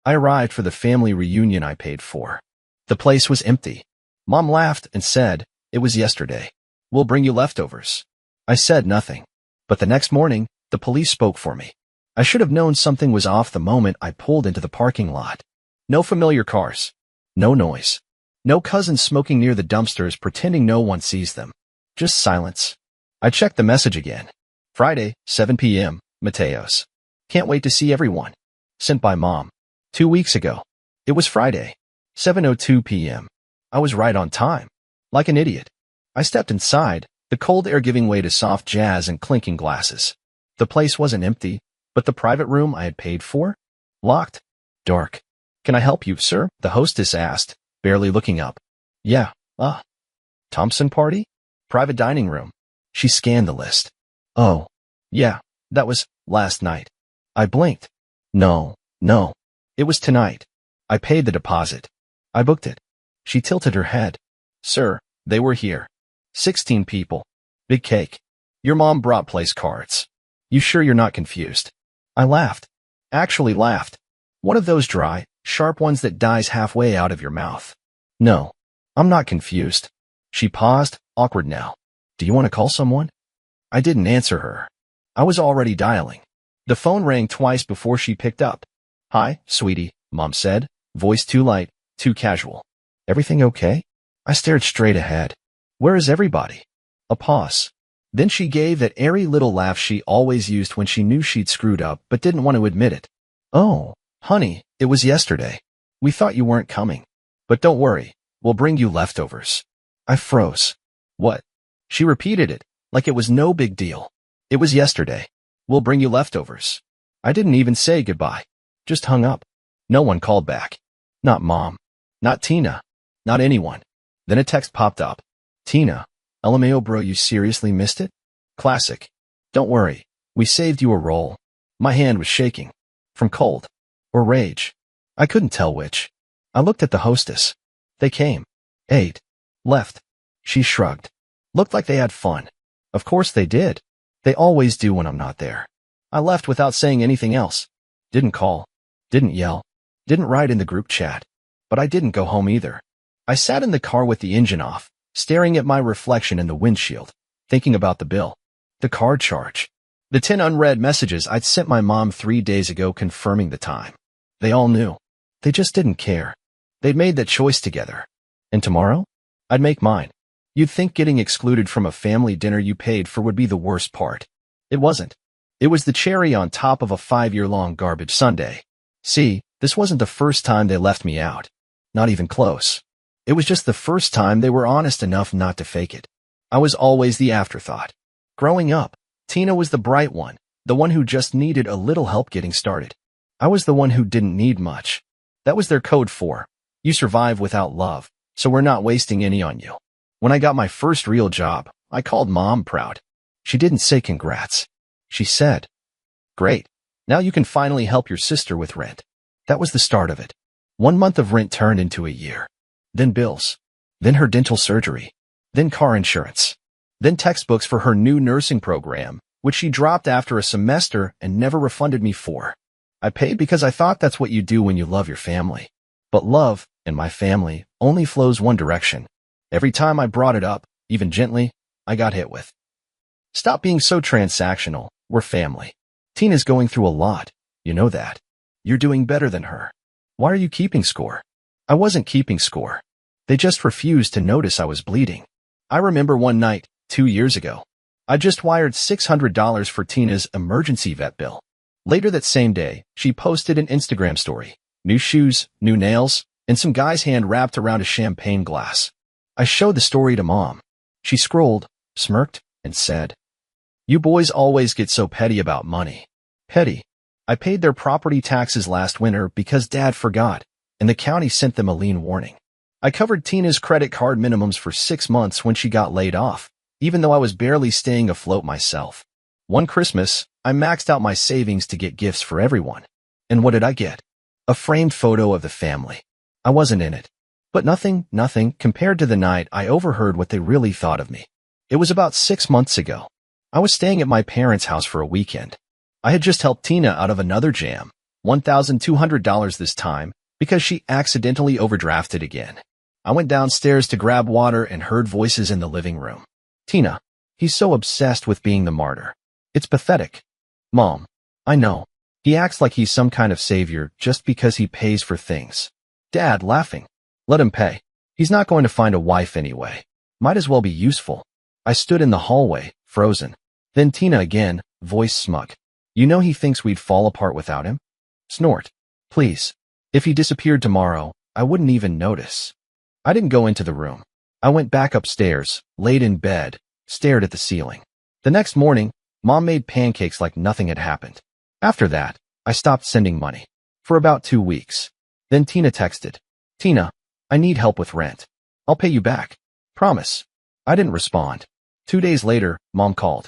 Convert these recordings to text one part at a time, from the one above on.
I arrived for the family reunion I paid for. The place was empty. Mom laughed and said, "It was yesterday. We'll bring you leftovers." I said nothing. But the next morning, the police spoke for me. I should have known something was off the moment I pulled into the parking lot. No familiar cars. No noise. No cousins smoking near the dumpsters pretending no one sees them. Just silence. I checked the message again. Friday, 7 p.m., Mateos. Can't wait to see everyone. Sent by Mom. 2 weeks ago. It was Friday, 7:02 p.m. I was right on time. Like an idiot. I stepped inside, the cold air giving way to soft jazz and clinking glasses. The place wasn't empty, but the private room I had paid for? Locked. Dark. "Can I help you, sir?" the hostess asked, barely looking up. "Yeah, Thompson party? Private dining room." She scanned the list. "Oh, yeah, that was last night." I blinked. No. It was tonight. I paid the deposit. I booked it. She tilted her head. "Sir, they were here. 16 people. Big cake. Your mom brought place cards. You sure you're not confused?" I laughed. Actually laughed. One of those dry, sharp ones that dies halfway out of your mouth. "No, I'm not confused." She paused, awkward now. "Do you want to call someone?" I didn't answer her. I was already dialing. The phone rang twice before she picked up. "Hi, sweetie," Mom said, voice too light, too casual. "Everything okay?" I stared straight ahead. "Where is everybody?" A pause. Then she gave that airy little laugh she always used when she knew she'd screwed up but didn't want to admit it. "Oh, honey, it was yesterday. We thought you weren't coming. But don't worry, we'll bring you leftovers." I froze. "What?" She repeated it, like it was no big deal. "It was yesterday. We'll bring you leftovers." I didn't even say goodbye. Just hung up. No one called back. Not Mom. Not Tina. Not anyone. Then a text popped up. "Tina, LMAO bro, you seriously missed it?" Classic. "Don't worry. We saved you a roll." My hand was shaking. From cold. Or rage. I couldn't tell which. I looked at the hostess. They came. Ate. Left. She shrugged. Looked like they had fun. Of course they did. They always do when I'm not there. I left without saying anything else. Didn't call. Didn't yell. Didn't write in the group chat. But I didn't go home either. I sat in the car with the engine off, staring at my reflection in the windshield, thinking about the bill. The card charge. The 10 unread messages I'd sent my mom 3 days ago confirming the time. They all knew. They just didn't care. They'd made that choice together. And tomorrow? I'd make mine. You'd think getting excluded from a family dinner you paid for would be the worst part. It wasn't. It was the cherry on top of a 5-year-long garbage sundae. See, this wasn't the first time they left me out. Not even close. It was just the first time they were honest enough not to fake it. I was always the afterthought. Growing up, Tina was the bright one, the one who just needed a little help getting started. I was the one who didn't need much. That was their code for, "You survive without love, so we're not wasting any on you." When I got my first real job, I called Mom proud. She didn't say congrats. She said, "Great. Now you can finally help your sister with rent." That was the start of it. 1 month of rent turned into a year. Then bills. Then her dental surgery. Then car insurance. Then textbooks for her new nursing program, which she dropped after a semester and never refunded me for. I paid because I thought that's what you do when you love your family. But love, in my family, only flows one direction. Every time I brought it up, even gently, I got hit with. "Stop being so transactional. We're family. Tina's going through a lot. You know that. You're doing better than her. Why are you keeping score?" I wasn't keeping score. They just refused to notice I was bleeding. I remember one night, 2 years ago. I just wired $600 for Tina's emergency vet bill. Later that same day, she posted an Instagram story. New shoes, new nails, and some guy's hand wrapped around a champagne glass. I showed the story to Mom. She scrolled, smirked, and said, "You boys always get so petty about money." Petty. I paid their property taxes last winter because Dad forgot, and the county sent them a lien warning. I covered Tina's credit card minimums for 6 months when she got laid off, even though I was barely staying afloat myself. One Christmas, I maxed out my savings to get gifts for everyone. And what did I get? A framed photo of the family. I wasn't in it. But nothing compared to the night I overheard what they really thought of me. It was about 6 months ago. I was staying at my parents' house for a weekend. I had just helped Tina out of another jam, $1,200 this time because she accidentally overdrafted again. I went downstairs to grab water and heard voices in the living room. Tina, he's so obsessed with being the martyr. It's pathetic. Mom, I know. He acts like he's some kind of savior just because he pays for things. Dad, laughing. Let him pay. He's not going to find a wife anyway. Might as well be useful. I stood in the hallway, frozen. Then Tina again, voice smug. You know he thinks we'd fall apart without him? Snort. Please. If he disappeared tomorrow, I wouldn't even notice. I didn't go into the room. I went back upstairs, laid in bed, stared at the ceiling. The next morning, Mom made pancakes like nothing had happened. After that, I stopped sending money. For about 2 weeks. Then Tina texted. Tina, I need help with rent. I'll pay you back. Promise. I didn't respond. 2 days later, Mom called.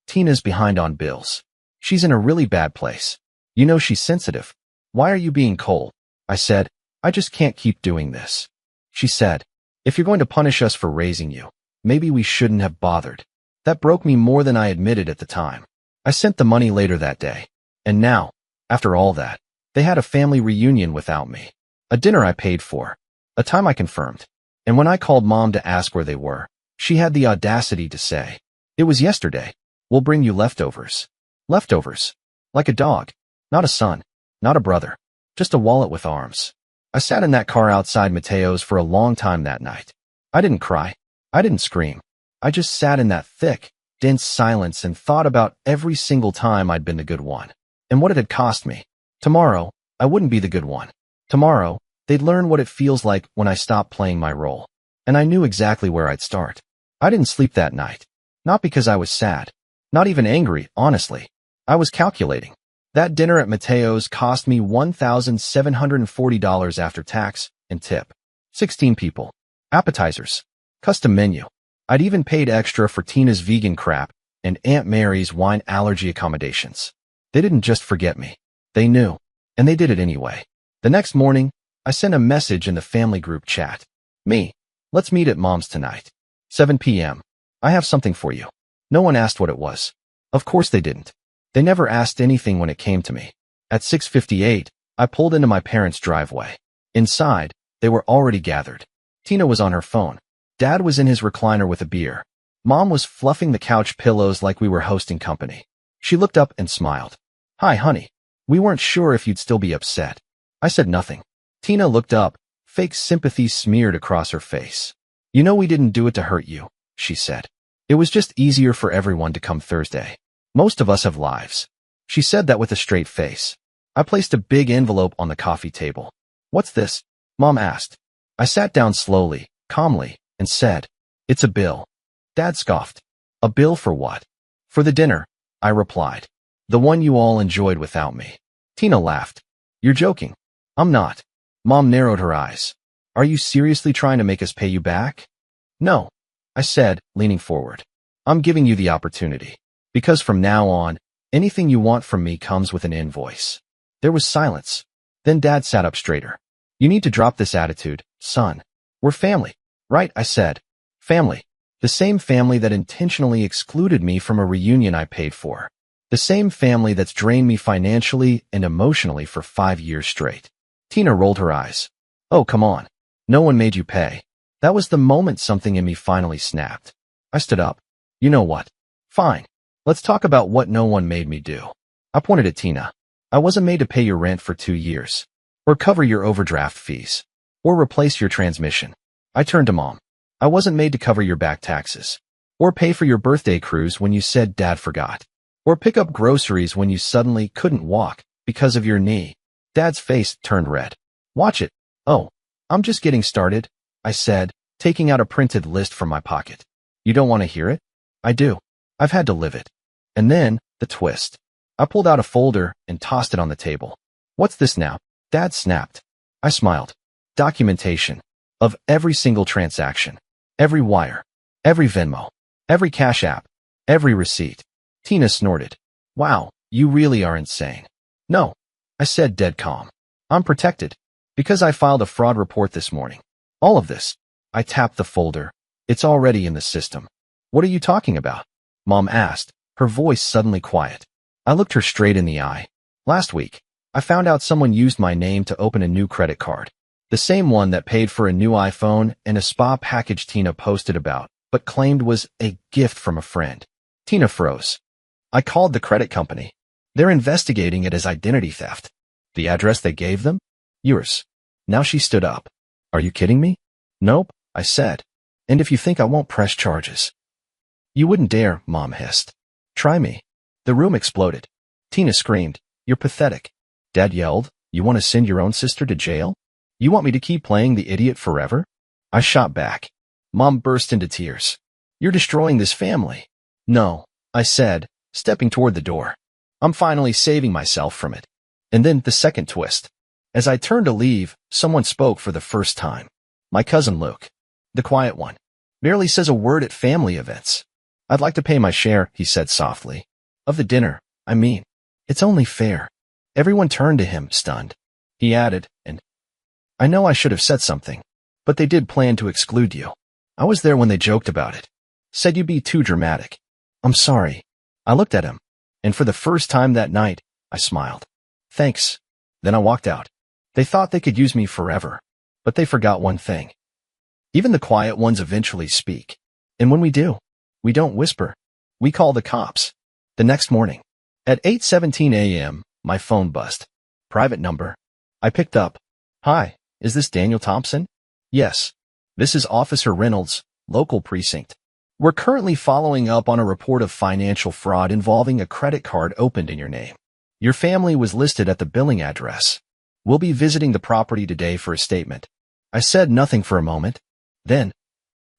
Tina's behind on bills. She's in a really bad place. You know she's sensitive. Why are you being cold? I said, I just can't keep doing this. She said, if you're going to punish us for raising you, maybe we shouldn't have bothered. That broke me more than I admitted at the time. I sent the money later that day. And now, after all that, they had a family reunion without me. A dinner I paid for. A time I confirmed. And when I called Mom to ask where they were, she had the audacity to say, it was yesterday. We'll bring you leftovers. Leftovers. Like a dog. Not a son. Not a brother. Just a wallet with arms. I sat in that car outside Mateo's for a long time that night. I didn't cry. I didn't scream. I just sat in that thick, dense silence and thought about every single time I'd been the good one. And what it had cost me. Tomorrow, I wouldn't be the good one. Tomorrow, they'd learn what it feels like when I stop playing my role. And I knew exactly where I'd start. I didn't sleep that night. Not because I was sad. Not even angry, honestly. I was calculating. That dinner at Mateo's cost me $1,740 after tax and tip. 16 people. Appetizers. Custom menu. I'd even paid extra for Tina's vegan crap and Aunt Mary's wine allergy accommodations. They didn't just forget me. They knew. And they did it anyway. The next morning, I sent a message in the family group chat. Me. Let's meet at Mom's tonight. 7 p.m. I have something for you. No one asked what it was. Of course they didn't. They never asked anything when it came to me. At 6:58, I pulled into my parents' driveway. Inside, they were already gathered. Tina was on her phone. Dad was in his recliner with a beer. Mom was fluffing the couch pillows like we were hosting company. She looked up and smiled. Hi, honey. We weren't sure if you'd still be upset. I said nothing. Tina looked up, fake sympathy smeared across her face. You know we didn't do it to hurt you, she said. It was just easier for everyone to come Thursday. Most of us have lives. She said that with a straight face. I placed a big envelope on the coffee table. What's this? Mom asked. I sat down slowly, calmly, and said, it's a bill. Dad scoffed. A bill for what? For the dinner, I replied. The one you all enjoyed without me. Tina laughed. You're joking. I'm not. Mom narrowed her eyes. Are you seriously trying to make us pay you back? No, I said, leaning forward. I'm giving you the opportunity. Because from now on, anything you want from me comes with an invoice. There was silence. Then Dad sat up straighter. You need to drop this attitude, son. We're family, right? I said. Family. The same family that intentionally excluded me from a reunion I paid for. The same family that's drained me financially and emotionally for 5 years straight. Tina rolled her eyes. Oh, come on. No one made you pay. That was the moment something in me finally snapped. I stood up. You know what? Fine. Let's talk about what no one made me do. I pointed at Tina. I wasn't made to pay your rent for 2 years. Or cover your overdraft fees. Or replace your transmission. I turned to Mom. I wasn't made to cover your back taxes. Or pay for your birthday cruise when you said Dad forgot. Or pick up groceries when you suddenly couldn't walk because of your knee. Dad's face turned red. Watch it. Oh, I'm just getting started, I said, taking out a printed list from my pocket. You don't want to hear it? I do. I've had to live it. And then, the twist. I pulled out a folder and tossed it on the table. What's this now? Dad snapped. I smiled. Documentation. Of every single transaction. Every wire. Every Venmo. Every Cash App. Every receipt. Tina snorted. Wow, you really are insane. No, I said dead calm. I'm protected. Because I filed a fraud report this morning. All of this. I tapped the folder. It's already in the system. What are you talking about? Mom asked, her voice suddenly quiet. I looked her straight in the eye. Last week, I found out someone used my name to open a new credit card. The same one that paid for a new iPhone and a spa package Tina posted about, but claimed was a gift from a friend. Tina froze. I called the credit company. They're investigating it as identity theft. The address they gave them? Yours. Now she stood up. Are you kidding me? Nope, I said. And if you think I won't press charges. You wouldn't dare, Mom hissed. Try me. The room exploded. Tina screamed, You're pathetic. Dad yelled, You want to send your own sister to jail? You want me to keep playing the idiot forever? I shot back. Mom burst into tears. You're destroying this family. No, I said, stepping toward the door. I'm finally saving myself from it. And then the second twist. As I turned to leave, someone spoke for the first time. My cousin Luke. The quiet one. Barely says a word at family events. I'd like to pay my share, he said softly. Of the dinner, I mean. It's only fair. Everyone turned to him, stunned. He added, and I know I should have said something, but they did plan to exclude you. I was there when they joked about it. Said you'd be too dramatic. I'm sorry. I looked at him, and for the first time that night, I smiled. Thanks. Then I walked out. They thought they could use me forever, but they forgot one thing. Even the quiet ones eventually speak. And when we do, we don't whisper. We call the cops. The next morning, at 8:17 a.m., my phone buzzed. Private number. I picked up. Hi, is this Daniel Thompson? Yes. This is Officer Reynolds, local precinct. We're currently following up on a report of financial fraud involving a credit card opened in your name. Your family was listed at the billing address. We'll be visiting the property today for a statement. I said nothing for a moment. Then,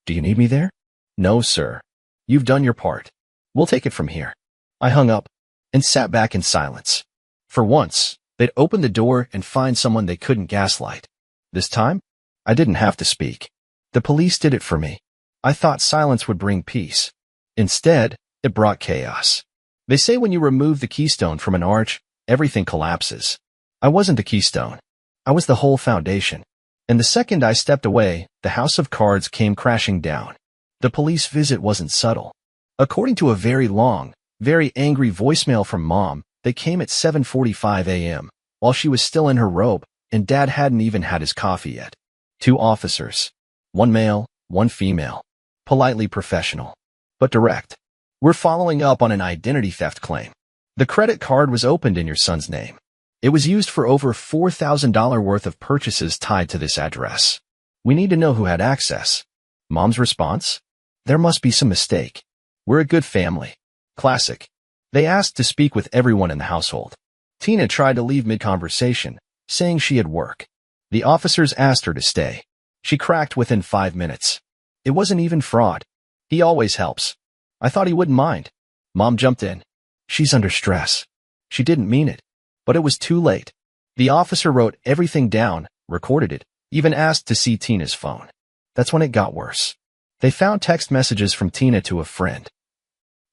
do you need me there? No, sir. You've done your part. We'll take it from here. I hung up and sat back in silence. For once, they'd open the door and find someone they couldn't gaslight. This time, I didn't have to speak. The police did it for me. I thought silence would bring peace. Instead, it brought chaos. They say when you remove the keystone from an arch, everything collapses. I wasn't the keystone. I was the whole foundation. And the second I stepped away, the house of cards came crashing down. The police visit wasn't subtle. According to a very long, very angry voicemail from Mom, they came at 7:45 a.m., while she was still in her robe, and Dad hadn't even had his coffee yet. 2 officers. 1 male, 1 female. Politely professional. But direct. We're following up on an identity theft claim. The credit card was opened in your son's name. It was used for over $4,000 worth of purchases tied to this address. We need to know who had access. Mom's response? There must be some mistake. We're a good family. Classic. They asked to speak with everyone in the household. Tina tried to leave mid-conversation, saying she had work. The officers asked her to stay. She cracked within 5 minutes. It wasn't even fraud. He always helps. I thought he wouldn't mind. Mom jumped in. She's under stress. She didn't mean it. But it was too late. The officer wrote everything down, recorded it, even asked to see Tina's phone. That's when it got worse. They found text messages from Tina to a friend.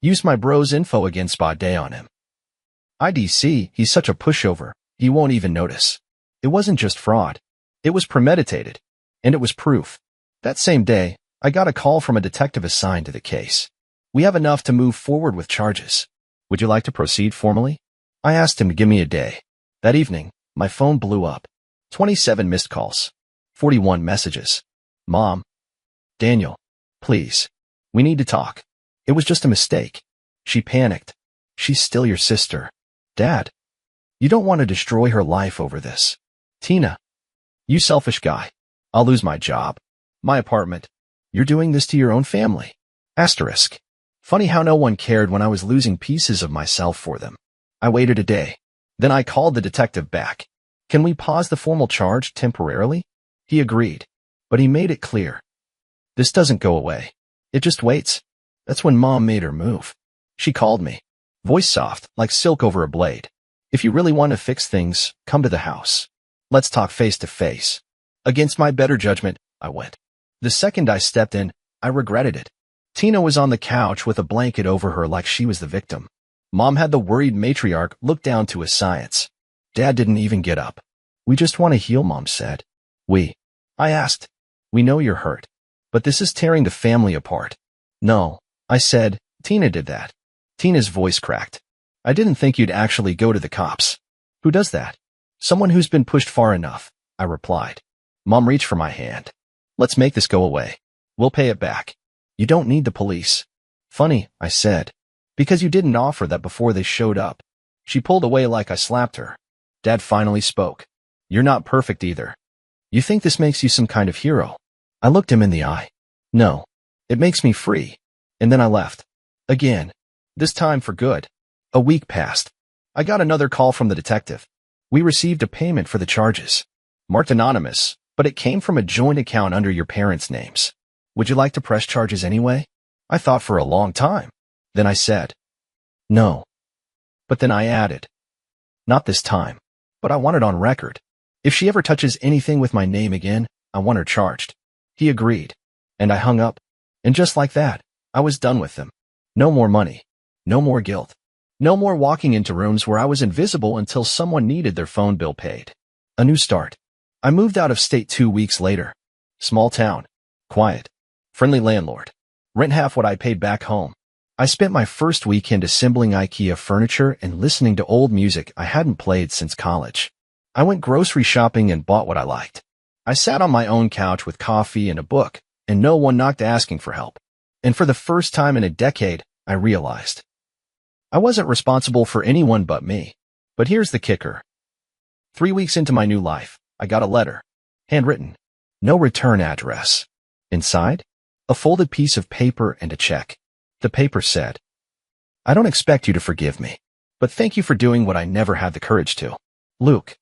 Use my bro's info again, spa day on him. IDC, he's such a pushover, he won't even notice. It wasn't just fraud. It was premeditated. And it was proof. That same day, I got a call from a detective assigned to the case. We have enough to move forward with charges. Would you like to proceed formally? I asked him to give me a day. That evening, my phone blew up. 27 missed calls. 41 messages. Mom. Daniel. Please. We need to talk. It was just a mistake. She panicked. She's still your sister. Dad. You don't want to destroy her life over this. Tina. You selfish guy. I'll lose my job. My apartment. You're doing this to your own family. Asterisk. Funny how no one cared when I was losing pieces of myself for them. I waited a day. Then I called the detective back. Can we pause the formal charge temporarily? He agreed. But he made it clear. This doesn't go away. It just waits. That's when Mom made her move. She called me. Voice soft, like silk over a blade. If you really want to fix things, come to the house. Let's talk face to face. Against my better judgment, I went. The second I stepped in, I regretted it. Tina was on the couch with a blanket over her like she was the victim. Mom had the worried matriarch look down to his science. Dad didn't even get up. We just want to heal, Mom said. We. I asked. We know you're hurt. But this is tearing the family apart. No. I said, Tina did that. Tina's voice cracked. I didn't think you'd actually go to the cops. Who does that? Someone who's been pushed far enough, I replied. Mom reached for my hand. Let's make this go away. We'll pay it back. You don't need the police. Funny, I said. Because you didn't offer that before they showed up. She pulled away like I slapped her. Dad finally spoke. You're not perfect either. You think this makes you some kind of hero? I looked him in the eye. No. It makes me free. And then I left. Again. This time for good. A week passed. I got another call from the detective. We received a payment for the charges. Marked anonymous, but it came from a joint account under your parents' names. Would you like to press charges anyway? I thought for a long time. Then I said, no. But then I added, not this time. But I want it on record. If she ever touches anything with my name again, I want her charged. He agreed. And I hung up. And just like that, I was done with them. No more money. No more guilt. No more walking into rooms where I was invisible until someone needed their phone bill paid. A new start. I moved out of state 2 weeks later. Small town. Quiet. Friendly landlord. Rent half what I paid back home. I spent my first weekend assembling IKEA furniture and listening to old music I hadn't played since college. I went grocery shopping and bought what I liked. I sat on my own couch with coffee and a book, and no one knocked asking for help. And for the first time in a decade, I realized I wasn't responsible for anyone but me. But here's the kicker. 3 weeks into my new life, I got a letter. Handwritten. No return address. Inside, a folded piece of paper and a check. The paper said, I don't expect you to forgive me, but thank you for doing what I never had the courage to. Luke.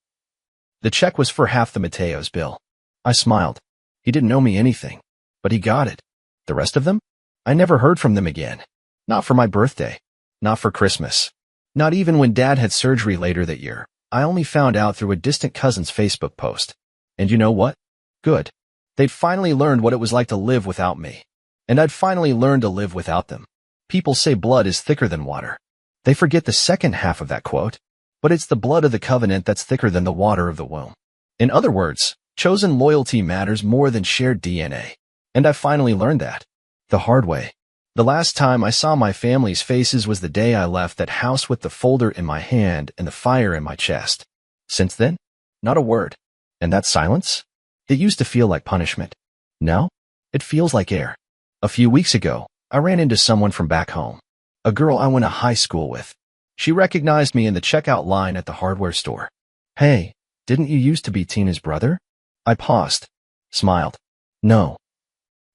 The check was for half the Mateo's bill. I smiled. He didn't owe me anything, but he got it. The rest of them? I never heard from them again. Not for my birthday. Not for Christmas. Not even when Dad had surgery later that year. I only found out through a distant cousin's Facebook post. And you know what? Good. They'd finally learned what it was like to live without me. And I'd finally learned to live without them. People say blood is thicker than water. They forget the second half of that quote. But it's the blood of the covenant that's thicker than the water of the womb. In other words, chosen loyalty matters more than shared DNA. And I finally learned that. The hard way. The last time I saw my family's faces was the day I left that house with the folder in my hand and the fire in my chest. Since then, not a word. And that silence? It used to feel like punishment. Now, it feels like air. A few weeks ago, I ran into someone from back home. A girl I went to high school with. She recognized me in the checkout line at the hardware store. Hey, didn't you used to be Tina's brother? I paused. Smiled. No.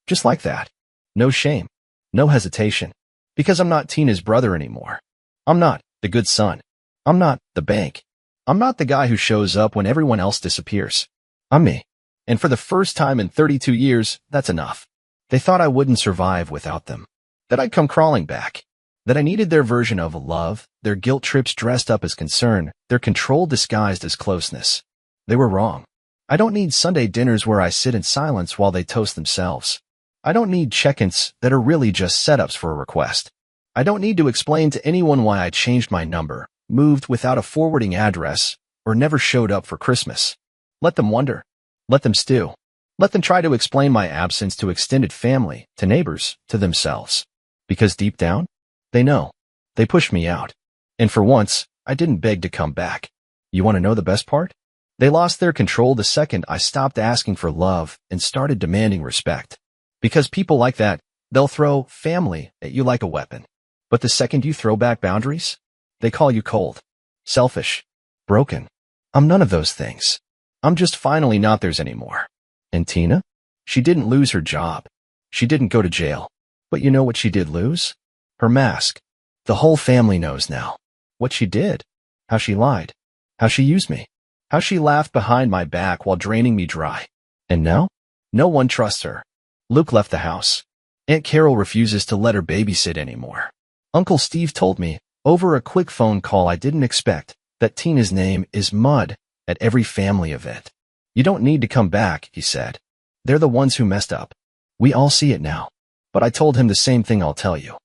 Just like that. No shame. No hesitation. Because I'm not Tina's brother anymore. I'm not the good son. I'm not the bank. I'm not the guy who shows up when everyone else disappears. I'm me. And for the first time in 32 years, that's enough. They thought I wouldn't survive without them. That I'd come crawling back. That I needed their version of love, their guilt trips dressed up as concern, their control disguised as closeness. They were wrong. I don't need Sunday dinners where I sit in silence while they toast themselves. I don't need check-ins that are really just setups for a request. I don't need to explain to anyone why I changed my number, moved without a forwarding address, or never showed up for Christmas. Let them wonder. Let them stew. Let them try to explain my absence to extended family, to neighbors, to themselves. Because deep down, they know. They pushed me out. And for once, I didn't beg to come back. You want to know the best part? They lost their control the second I stopped asking for love and started demanding respect. Because people like that, they'll throw family at you like a weapon. But the second you throw back boundaries, they call you cold, selfish, broken. I'm none of those things. I'm just finally not theirs anymore. And Tina? She didn't lose her job. She didn't go to jail. But you know what she did lose? Her mask. The whole family knows now. What she did. How she lied. How she used me. How she laughed behind my back while draining me dry. And now? No one trusts her. Luke left the house. Aunt Carol refuses to let her babysit anymore. Uncle Steve told me, over a quick phone call I didn't expect, that Tina's name is mud at every family event. You don't need to come back, he said. They're the ones who messed up. We all see it now. But I told him the same thing I'll tell you.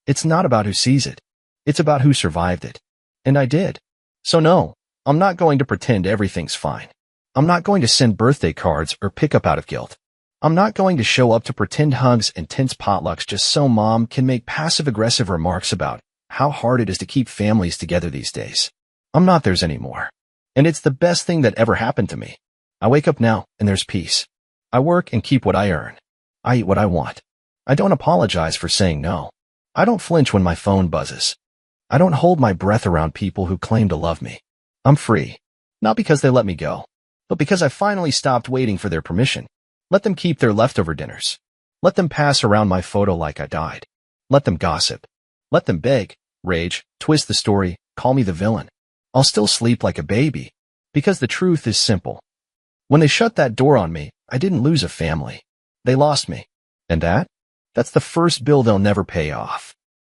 It's not about who sees it. It's about who survived it. And I did. So no, I'm not going to pretend everything's fine. I'm not going to send birthday cards or pick up out of guilt. I'm not going to show up to pretend hugs and tense potlucks just so Mom can make passive-aggressive remarks about how hard it is to keep families together these days. I'm not theirs anymore. And it's the best thing that ever happened to me. I wake up now, and there's peace. I work and keep what I earn. I eat what I want. I don't apologize for saying no. I don't flinch when my phone buzzes. I don't hold my breath around people who claim to love me. I'm free. Not because they let me go, but because I finally stopped waiting for their permission. Let them keep their leftover dinners. Let them pass around my photo like I died. Let them gossip. Let them beg, rage, twist the story, call me the villain. I'll still sleep like a baby, because the truth is simple. When they shut that door on me, I didn't lose a family. They lost me. And that's the first bill they'll never pay off.